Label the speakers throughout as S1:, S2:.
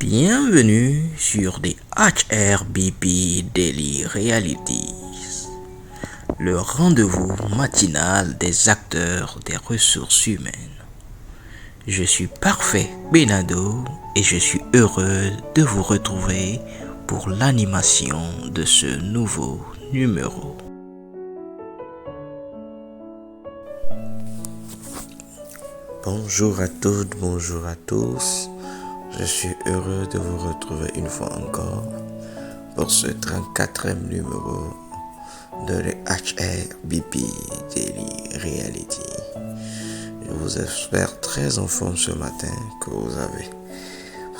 S1: Bienvenue sur des HRBP Daily Realities, le rendez-vous matinal des acteurs des ressources humaines. Je suis Parfait Benado et je suis heureux de vous retrouver pour l'animation de ce nouveau numéro.
S2: Bonjour à toutes, bonjour à tous. Je suis heureux de vous retrouver une fois encore pour ce 34e numéro de HRBP Daily Reality. Je vous espère très en forme ce matin, que vous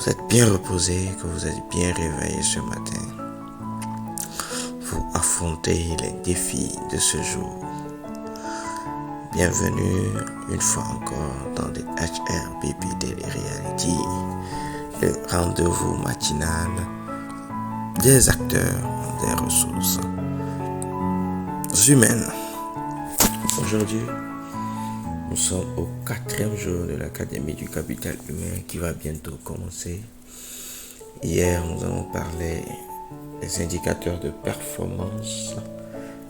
S2: êtes bien reposé, que vous êtes bien réveillé ce matin pour affronter les défis de ce jour. Bienvenue une fois encore dans les HRBP Daily Reality, le rendez-vous matinal des acteurs des ressources humaines. Aujourd'hui, nous sommes au 4e jour de l'Académie du capital humain qui va bientôt commencer. Hier, nous avons parlé des indicateurs de performance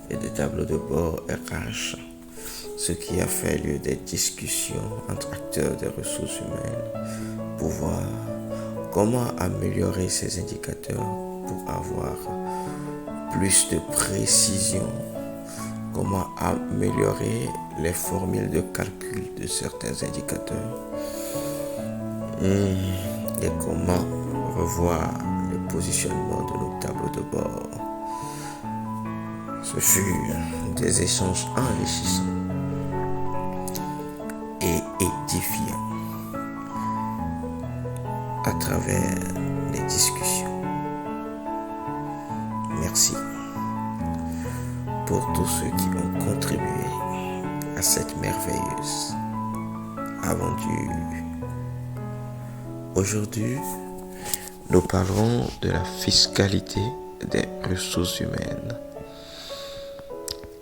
S2: et des tableaux de bord RH, ce qui a fait lieu des discussions entre acteurs des ressources humaines pour voir comment améliorer ces indicateurs pour avoir plus de précision, comment améliorer les formules de calcul de certains indicateurs et comment revoir le positionnement de nos tableaux de bord. Ce fut des échanges enrichissants et édifiant à travers les discussions. Merci pour tous ceux qui ont contribué à cette merveilleuse aventure. Aujourd'hui, nous parlerons de la fiscalité des ressources humaines.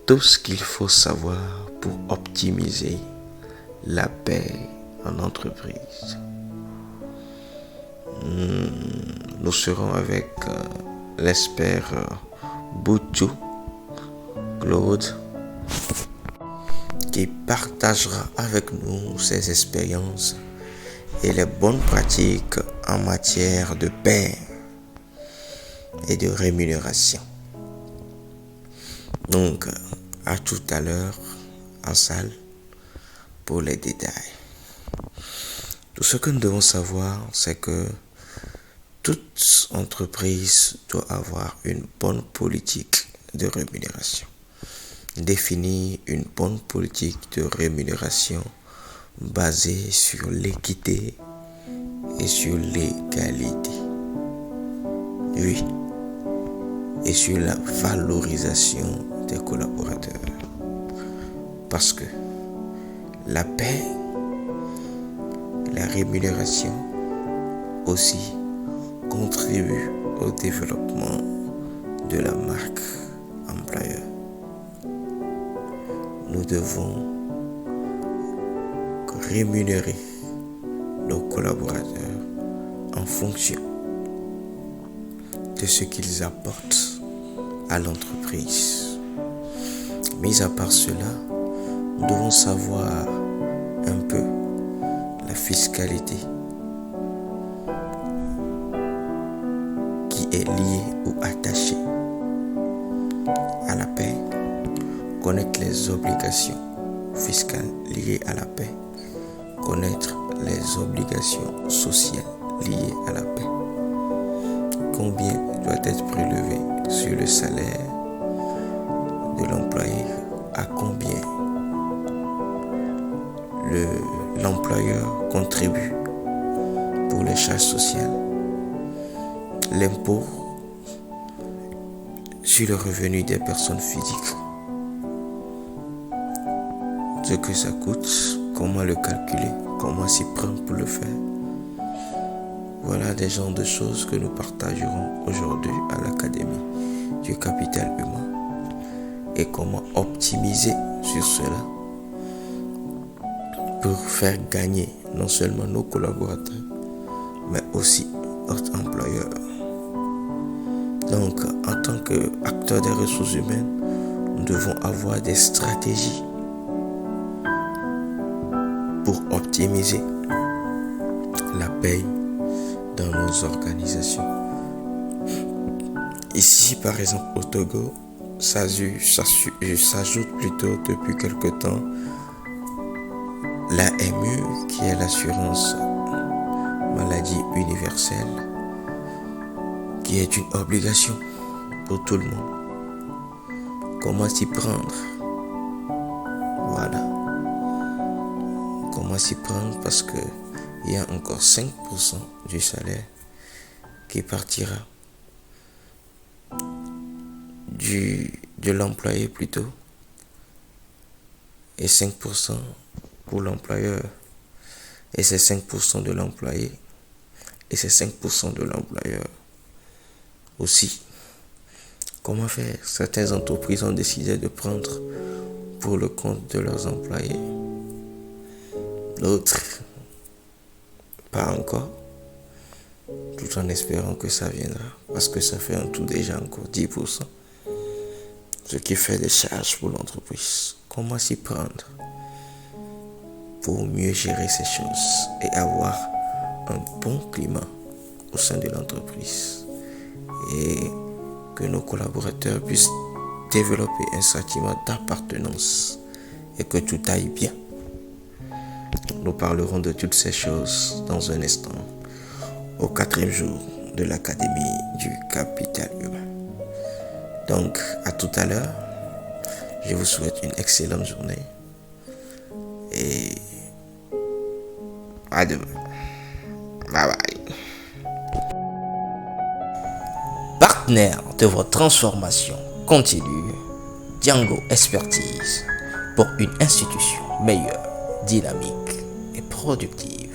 S2: Tout ce qu'il faut savoir pour optimiser la paix en entreprise. Nous serons avec l'expert Boutou Claude qui partagera avec nous ses expériences et les bonnes pratiques en matière de paix et de rémunération. Donc, à tout à l'heure en salle pour les détails. Tout ce que nous devons savoir, c'est que toute entreprise doit avoir une bonne politique de rémunération. Définir une bonne politique de rémunération basée sur l'équité et sur l'égalité. Oui, et sur la valorisation des collaborateurs. Parce que la paix, la rémunération aussi contribue au développement de la marque employeur. Nous devons rémunérer nos collaborateurs en fonction de ce qu'ils apportent à l'entreprise. Mis à part cela, nous devons savoir un peu la fiscalité qui est liée ou attachée à la paix, connaître les obligations fiscales liées à la paix, connaître les obligations sociales liées à la paix, combien doit être prélevé sur le salaire de l'employé, à combien l'employeur contribue pour les charges sociales, l'impôt sur le revenu des personnes physiques, ce que ça coûte, comment le calculer, comment s'y prendre pour le faire. Voilà des genres de choses que nous partagerons aujourd'hui à l'Académie du capital humain et comment optimiser sur cela pour faire gagner non seulement nos collaborateurs, mais aussi employeur. Donc, en tant qu'acteur des ressources humaines, nous devons avoir des stratégies pour optimiser la paye dans nos organisations. Ici, par exemple, au Togo, s'ajoute plutôt depuis quelque temps l'AMU, qui est l'assurance maladie universelle, qui est une obligation pour tout le monde. Comment s'y prendre? Voilà. Comment s'y prendre? Parce que il y a encore 5% du salaire qui partira de l'employé plutôt, et 5% pour l'employeur, et c'est 5% de l'employé, et c'est 5% de l'employeur aussi. Comment faire? Certaines entreprises ont décidé de prendre pour le compte de leurs employés, d'autres pas encore, tout en espérant que ça viendra, parce que ça fait en tout déjà encore 10%, ce qui fait des charges pour l'entreprise. Comment s'y prendre pour mieux gérer ces choses et avoir un bon climat au sein de l'entreprise, et que nos collaborateurs puissent développer un sentiment d'appartenance et que tout aille bien. Nous parlerons de toutes ces choses dans un instant, au 4e jour de l'Académie du Capital Humain. Donc, à tout à l'heure. Je vous souhaite une excellente journée et à demain. Bye bye.
S1: Partenaire de votre transformation continue, Django Expertise, pour une institution meilleure, dynamique et productive.